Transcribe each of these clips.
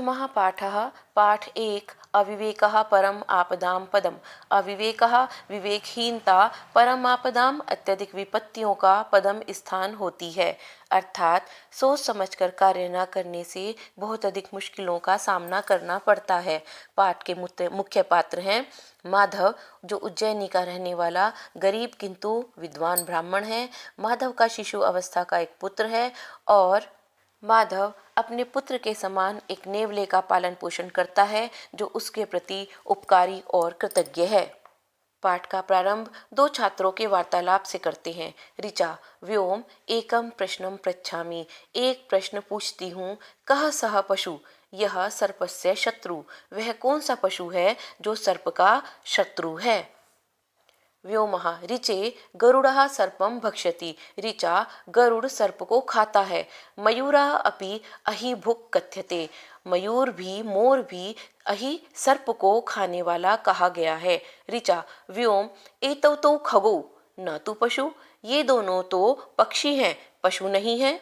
प्रथमः पाठः पाठ एक अविवेकः परम आपदाम पदम। अविवेकः विवेकहीनता परम आपदाम अत्यधिक विपत्तियों का पदम स्थान होती है, अर्थात सोच समझकर कार्य न करने से बहुत अधिक मुश्किलों का सामना करना पड़ता है। पाठ के मुख्य पात्र हैं माधव, जो उज्जैनी का रहने वाला गरीब किंतु विद्वान ब्राह्मण है। माधव का शिशु अवस्था का एक पुत्र है और माधव अपने पुत्र के समान एक नेवले का पालन पोषण करता है जो उसके प्रति उपकारी और कृतज्ञ है। पाठ का प्रारंभ दो छात्रों के वार्तालाप से करते हैं। ऋचा व्योम एकम प्रश्नम पृच्छामि, एक प्रश्न पूछती हूँ। कह सह पशु, यह सर्पस्य शत्रु, वह कौन सा पशु है जो सर्प का शत्रु है। व्योमः ऋचे गरुड़ः सर्पं भक्षति, ऋचा गरुड़ सर्प को खाता है। मयूरः अपि अहिभुक् कथ्यते, मयूर भी मोर भी अहि सर्प को खाने वाला कहा गया है। ऋचा व्योम एतौ तो खगौ न तो पशु, ये दोनों तो पक्षी हैं, पशु नहीं है।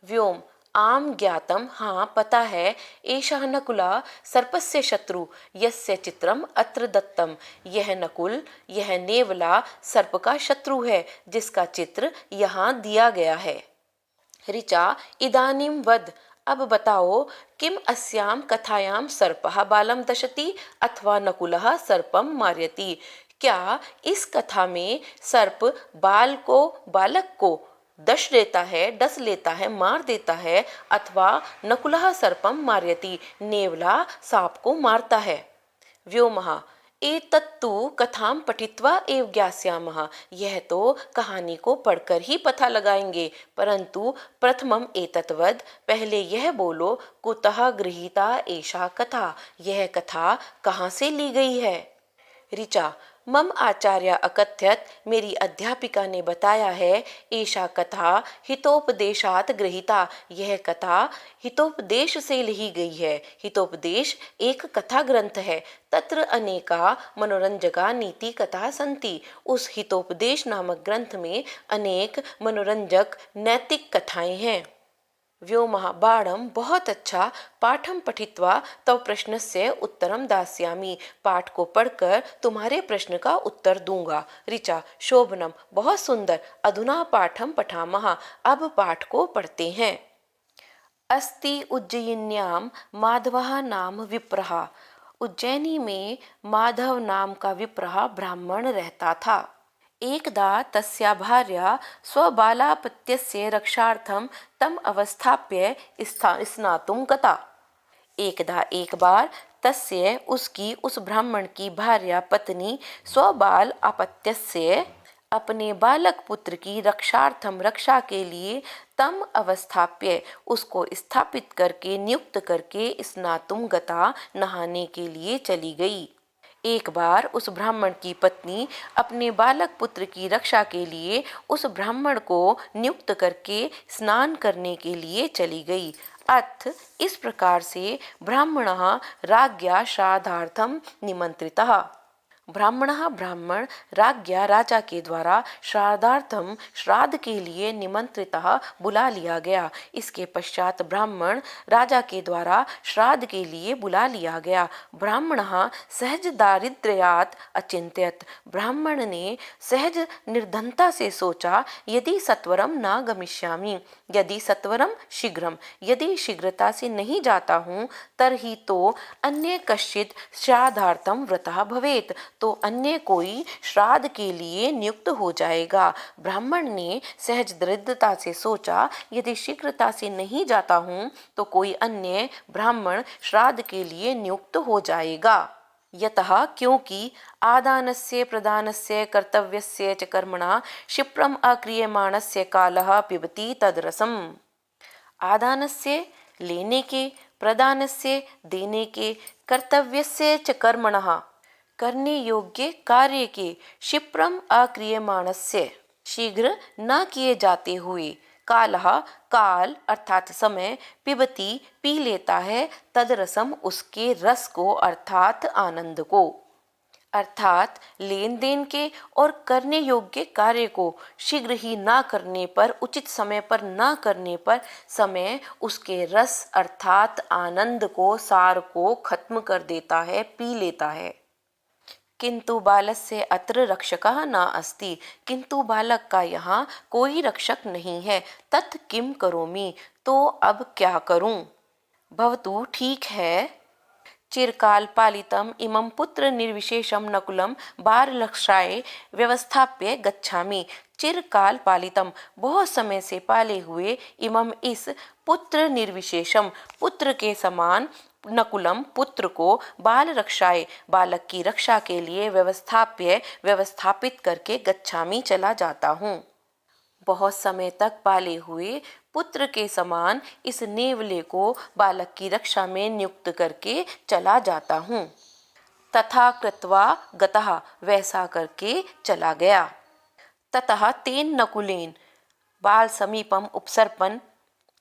व्योम आम ज्ञातम, हाँ पता है। एषः नकुला सर्पस्य शत्रु यस्य चित्रम अत्र दत्तम, यह नकुल यह नेवला सर्प का शत्रु है जिसका चित्र यहाँ दिया गया है। ऋचा इदानीं वद, अब बताओ, किम अस्याम कथायाम सर्पः बालम दशति अथवा नकुलः सर्पम मारयति, क्या इस कथा में सर्प बालक को डस लेता है, मार देता है, अथवा नकुलः सर्पम मारयति, नेवला सांप को मारता है। व्योमः एतत्तु कथां पठित्वा एव ज्ञास्यामः, यह तो कहानी को पढ़कर ही पता लगाएंगे, परंतु प्रथमम एतत्वद, पहले यह बोलो, कुतः गृहीता एषा कथा, यह कथा कहाँ से ली गई है। ऋचा मम आचार्य अकथ्यत, मेरी अध्यापिका ने बताया है। एषा कथा हितोपदेशात गृहीता, यह कथा हितोपदेश से ली गई है। हितोपदेश एक कथा ग्रंथ है। तत्र अनेका मनोरंजका नीति कथा संति, उस हितोपदेश नामक ग्रंथ में अनेक मनोरंजक नैतिक कथाएं हैं। व्योमः बाणम बहुत अच्छा, पाठम पठित्वा तव प्रश्नस्य उत्तरम दास्यामि, पाठ को पढ़कर तुम्हारे प्रश्न का उत्तर दूंगा। ऋचा शोभनम बहुत सुंदर, अधुना पाठम पठामः, अब पाठ को पढ़ते हैं। अस्ति उज्जयिन्याम माधवः नाम विप्रः, उज्जैनी में माधव नाम का विप्रः ब्राह्मण रहता था। एकदा तस्या भार्या स्वबालापत्यस्य रक्षार्थं तम अवस्थाप्य स्नातुं गता। एकदा एक बार तस्य उसकी उस ब्राह्मण की भार्या पत्नी स्वबाल अपत्यस्य अपने बालक पुत्र की रक्षार्थम रक्षा के लिए तम अवस्थाप्य उसको स्थापित करके नियुक्त करके स्नातुं गता नहाने के लिए चली गई। एक बार उस ब्राह्मण की पत्नी अपने बालक पुत्र की रक्षा के लिए उस ब्राह्मण को नियुक्त करके स्नान करने के लिए चली गई। अथ इस प्रकार से ब्राह्मणः राज्ञा श्राद्धार्थं निमंत्रितः, ब्राह्मण राज्ञा राजा के द्वारा श्राद्धार्थम श्राद्ध के लिए निमंत्रितः बुला लिया गया। इसके पश्चात ब्राह्मण राजा के द्वारा श्राद्ध के लिए बुला लिया गया। ब्राह्मणः सहज दारिद्र्यात् अचिंत्यत, ब्राह्मण ने सहज निर्धनता से सोचा, यदि सत्वरम न गमिष्यामि, यदि सत्वरम शीघ्रम, यदि शीघ्रता से नहीं जाता हूँ, तरही तो अन्य कश्चित श्राद्धार्थम व्रतः भवेत, तो अन्य कोई श्राद्ध के लिए नियुक्त हो जाएगा। ब्राह्मण ने सहज दरिद्रता से सोचा, यदि शीघ्रता से नहीं जाता हूँ तो कोई अन्य ब्राह्मण श्राद्ध के लिए नियुक्त हो जाएगा। यतः क्योंकि आदानस्य प्रदानस्य कर्तव्यस्य च कर्मणा क्षिप्रम अक्रियमाणस्य कालः पिबति तदरसम, आदानस्य लेने के, प्रदानस्य देने के, कर्तव्यस्य च कर्मणः करने योग्य कार्य के, क्षिप्रम अक्रियमाणस्य शीघ्र न किए जाते हुए, कालः काल अर्थात समय, पिबती पी लेता है, तदरसम उसके रस को अर्थात आनंद को। अर्थात लेन देन के और करने योग्य कार्य को शीघ्र ही ना करने पर, उचित समय पर ना करने पर समय उसके रस अर्थात आनंद को, सार को खत्म कर देता है, पी लेता है। किंतु बालस्य अत्र रक्षकः न अस्ति, किंतु बालक का यहाँ कोई रक्षक नहीं है। तत् किम करोमि, तो अब क्या करूं। भवतु ठीक है। चिरकाल पालितम इमं पुत्र निर्विशेषम नकुलम बालरक्षाय व्यवस्थाप्य गच्छामि। चिरकाल पालितम बहुत समय से पाले हुए, इमं इस, पुत्र निर्विशेषम पुत्र के समान, नकुलम पुत्र को, बाल रक्षाए बालक की रक्षा के लिए, व्यवस्थाप्य व्यवस्थापित करके, गच्छामि चला जाता हूँ। बहुत समय तक पाले हुए पुत्र के समान इस नेवले को बालक की रक्षा में नियुक्त करके चला जाता हूँ। तथा कृत्वा गतः, वैसा करके चला गया। ततः तेन नकुलेन बाल समीपम उपसर्पन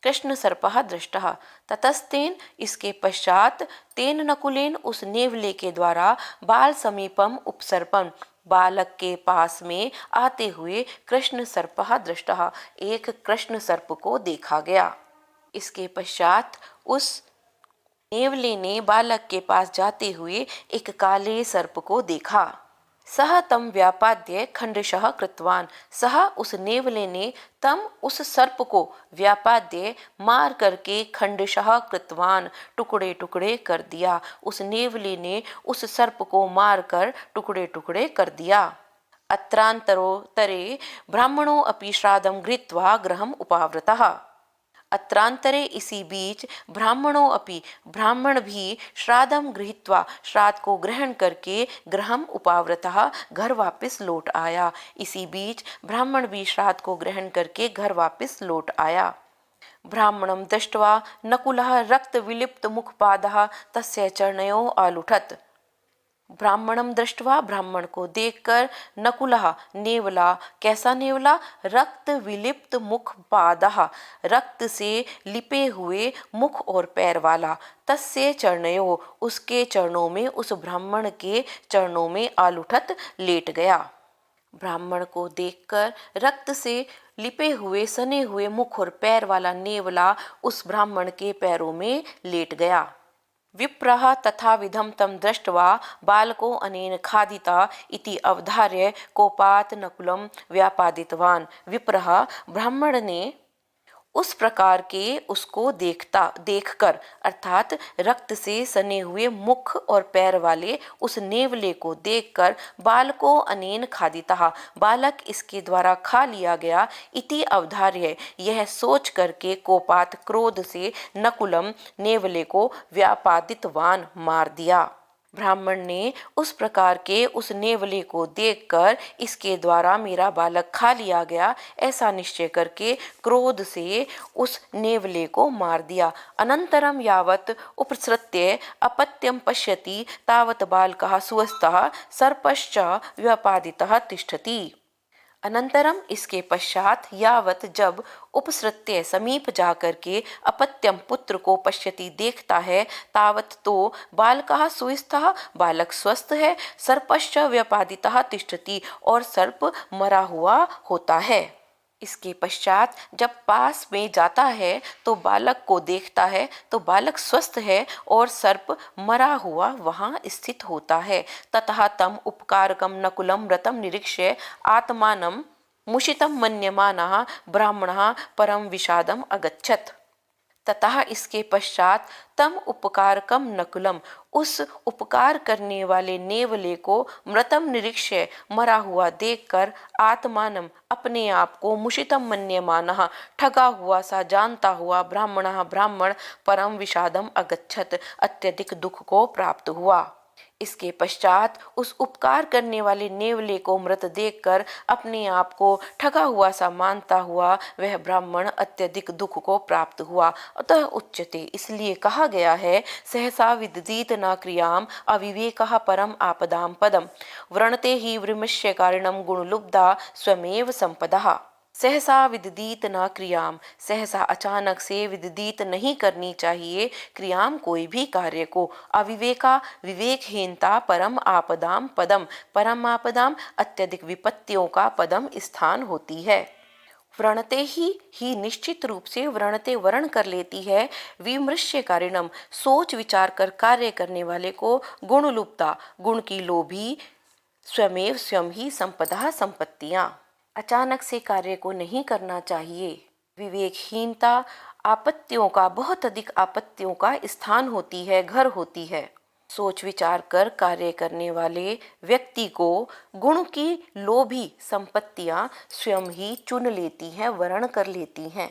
कृष्ण सर्पः दृष्टः। ततस्तेन, इसके पश्चात, तेन नकुलेन उस नेवले के द्वारा, बाल समीपम उपसर्पण बालक के पास में आते हुए, कृष्ण सर्पः दृष्टः एक कृष्ण सर्प को देखा गया। इसके पश्चात उस नेवले ने बालक के पास जाते हुए एक काले सर्प को देखा। सह तम व्यापाद्य खंडशः कृतवान, सह उस नेवले ने तम उस सर्प को व्यापाद्य मार करके खंडशः कृतवान टुकड़े टुकड़े कर दिया। उस नेवले ने उस सर्प को मार कर टुकड़े टुकड़े कर दिया। अत्रांतरोत्तरे ब्राह्मणो अपि श्राद्धं गृहीत्वा गृहम् उपावृतः। अत्रांतरे, इसी बीच, ब्राह्मणों अपि ब्राह्मण भी श्राद्धम गृहीत्वा श्राद्ध को ग्रहण करके, गृहम उपावृतः घर वापस लौट आया। इसी बीच ब्राह्मण भी श्राद्ध को ग्रहण करके घर वापस लौट आया। ब्राह्मणं दृष्ट्वा नकुलः रक्त विलिप्त मुखपादः तस्य चरणयोः आलुठत। ब्राह्मणम दृष्टवा, ब्राह्मण को देखकर, नकुलः नेवला, कैसा नेवला, रक्त विलिप्त मुख पादः रक्त से लिपे हुए मुख और पैर वाला, तस्य चरणयो उसके चरणों में, उस ब्राह्मण के चरणों में, आलुठत लेट गया। ब्राह्मण को देखकर रक्त से लिपे हुए, सने हुए मुख और पैर वाला नेवला उस ब्राह्मण के पैरों में लेट गया। विप्रः तथा विधम तम दृष्ट्वा बालको अनेन खादिता इति अवधार्य कोपात नकुलम व्यापादितवान। विप्रः ब्राह्मण ने उस प्रकार के उसको देखकर, अर्थात रक्त से सने हुए मुख और पैर वाले उस नेवले को देखकर, बालको अनेन खादितः बालक इसके द्वारा खा लिया गया, इति अवधार्य यह सोच करके, कोपात क्रोध से, नकुलम नेवले को, व्यापादितवान मार दिया। ब्राह्मण ने उस प्रकार के उस नेवले को देखकर, इसके द्वारा मेरा बालक खा लिया गया, ऐसा निश्चय करके क्रोध से उस नेवले को मार दिया। अनंतरम यावत उपसृत्य अपत्यम पश्यति तावत बालकः स्वस्थः सर्पश्च व्यापादितः तिष्ठति। अनंतरम, इसके पश्चात, यावत जब, उपसृत्य समीप जाकर के, अपत्यम पुत्र को, पश्यति देखता है, तावत तो, बालकः सुस्थः बालक स्वस्थ है, सर्पश्च व्यापादितः तिष्ठति और सर्प मरा हुआ होता है। इसके पश्चात जब पास में जाता है तो बालक को देखता है तो बालक स्वस्थ है और सर्प मरा हुआ वहां स्थित होता है। ततः तम उपकारकम नकुलम मृतं निरीक्ष्य आत्मानं मुषितं मन्यमानः ब्राह्मणः परम विषादम अगच्छत। ततः इसके पश्चात तम उपकारकम नकुलम, उस उपकार करने वाले नेवले को, मृतम निरीक्ष्य मरा हुआ देखकर, आत्मानम अपने आप को, मुषितम मन्यमानः ठगा हुआ सा जानता हुआ, ब्राह्मणः ब्राह्मण, परम विषादम अगच्छत अत्यधिक दुख को प्राप्त हुआ। इसके पश्चात उस उपकार करने वाले नेवले को मृत देखकर अपने आप को ठगा हुआ सा मानता हुआ वह ब्राह्मण अत्यधिक दुख को प्राप्त हुआ। अतः उच्यते, इसलिए कहा गया है, सहसा विदधीत न क्रियाम अविवेकः परम आपदाम पदम व्रणते ही वृमस्य कारणम गुणलुब्धा स्वमेव संपदः। सहसा विदित न क्रियाम, सहसा अचानक से विदित नहीं करनी चाहिए क्रियाम कोई भी कार्य को। अविवेका विवेकहीनता परम आपदाम पदम, परम आपदाम अत्यधिक विपत्तियों का पदम स्थान होती है। व्रणते ही निश्चित रूप से व्रणते वर्ण कर लेती है विमृश्य कारिणम, सोच विचार कर कार्य करने वाले को गुणलुप्ता, गुण की लोभी स्वयमेव स्वयं ही संपदा संपत्तियां। अचानक से कार्य को नहीं करना चाहिए। विवेकहीनता आपत्तियों का, बहुत अधिक आपत्तियों का स्थान होती है, घर होती है। सोच विचार कर कार्य करने वाले व्यक्ति को गुण की लोभी संपत्तियां स्वयं ही चुन लेती हैं, वर्ण कर लेती हैं।